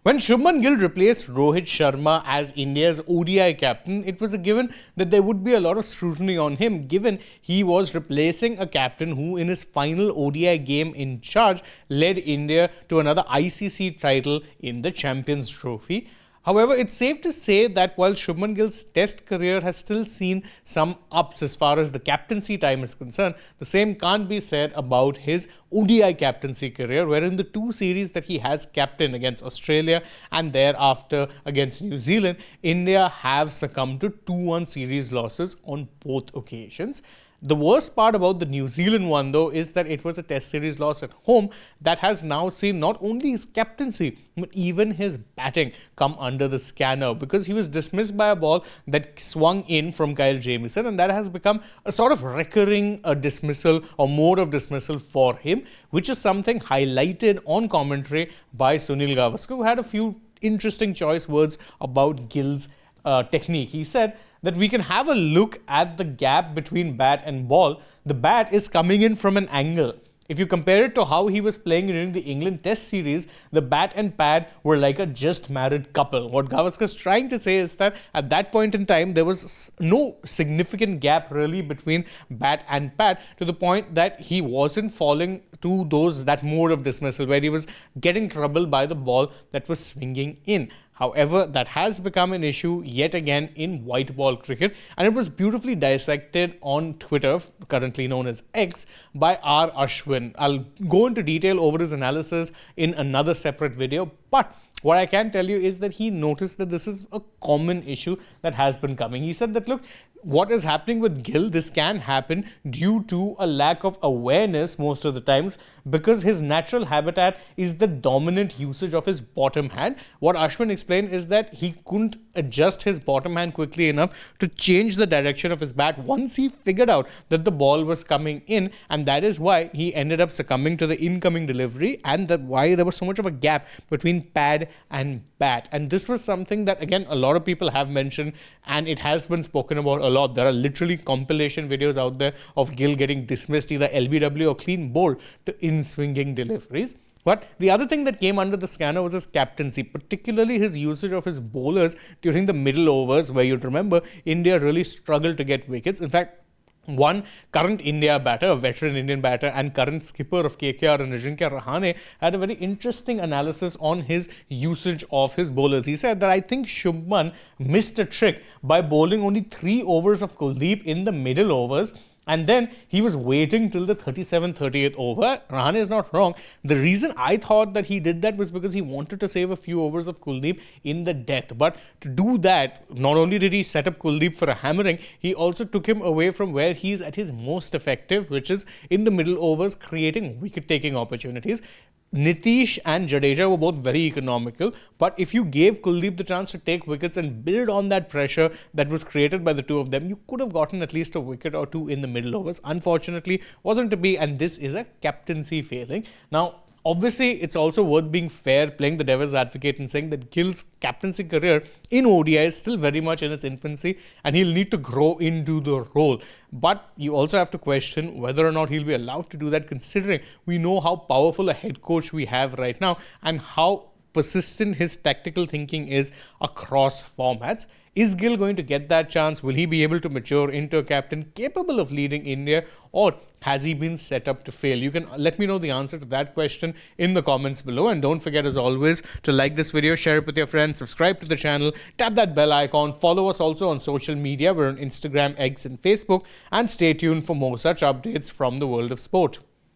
When Shubman Gill replaced Rohit Sharma as India's ODI captain, it was a given that there would be a lot of scrutiny on him, given he was replacing a captain who, in his final ODI game in charge, led India to another ICC title in the Champions Trophy. However, it's safe to say that while Shubman Gill's test career has still seen some ups as far as the captaincy time is concerned, the same can't be said about his ODI captaincy career, wherein the two series that he has captained against Australia and thereafter against New Zealand, India have succumbed to 2-1 series losses on both occasions. The worst part about the New Zealand one, though, is that it was a test series loss at home that has now seen not only his captaincy, but even his batting come under the scanner, because he was dismissed by a ball that swung in from Kyle Jamieson, and that has become a sort of recurring dismissal or mode of dismissal for him, which is something highlighted on commentary by Sunil Gavaskar, who had a few interesting choice words about Gill's technique. He said that we can have a look at the gap between bat and ball. The bat is coming in from an angle. If you compare it to how he was playing during the England Test series, the bat and pad were like a just married couple. What Gavaskar is trying to say is that at that point in time, there was no significant gap really between bat and pad, to the point that he wasn't falling to that mode of dismissal where he was getting troubled by the ball that was swinging in. However, that has become an issue yet again in white ball cricket, and it was beautifully dissected on Twitter, currently known as X, by R. Ashwin. I'll go into detail over his analysis in another separate video, but what I can tell you is that he noticed that this is a common issue that has been coming. He said that, look, what is happening with Gill, this can happen due to a lack of awareness most of the times, because his natural habitat is the dominant usage of his bottom hand. What Ashwin explained is that he couldn't adjust his bottom hand quickly enough to change the direction of his bat once he figured out that the ball was coming in, and that is why he ended up succumbing to the incoming delivery, and that why there was so much of a gap between pad and bat. And this was something that, again, a lot of people have mentioned, and it has been spoken about a lot. There are literally compilation videos out there of Gill getting dismissed either LBW or clean bowled to in-swinging deliveries. But the other thing that came under the scanner was his captaincy, particularly his usage of his bowlers during the middle overs, where you'd remember India really struggled to get wickets. In fact, one current India batter, a veteran Indian batter and current skipper of KKR and Ajinkya Rahane, had a very interesting analysis on his usage of his bowlers. He said that I think Shubman missed a trick by bowling only 3 overs of Kuldeep in the middle overs, and then he was waiting till the 37th, 38th over. Rahane is not wrong. The reason I thought that he did that was because he wanted to save a few overs of Kuldeep in the death. But to do that, not only did he set up Kuldeep for a hammering, he also took him away from where he's at his most effective, which is in the middle overs, creating wicket-taking opportunities. Nitish and Jadeja were both very economical, but if you gave Kuldeep the chance to take wickets and build on that pressure that was created by the two of them, you could have gotten at least a wicket or two in the middle overs. Unfortunately, wasn't to be, and this is a captaincy failing. Now, obviously, it's also worth being fair, playing the devil's advocate and saying that Gill's captaincy career in ODI is still very much in its infancy, and he'll need to grow into the role. But you also have to question whether or not he'll be allowed to do that, considering we know how powerful a head coach we have right now and how persistent his tactical thinking is across formats. Is Gill going to get that chance? Will he be able to mature into a captain capable of leading India, or has he been set up to fail? You can let me know the answer to that question in the comments below. And don't forget, as always, to like this video, share it with your friends, subscribe to the channel, tap that bell icon, follow us also on social media. We're on Instagram, X and Facebook, and stay tuned for more such updates from the world of sport.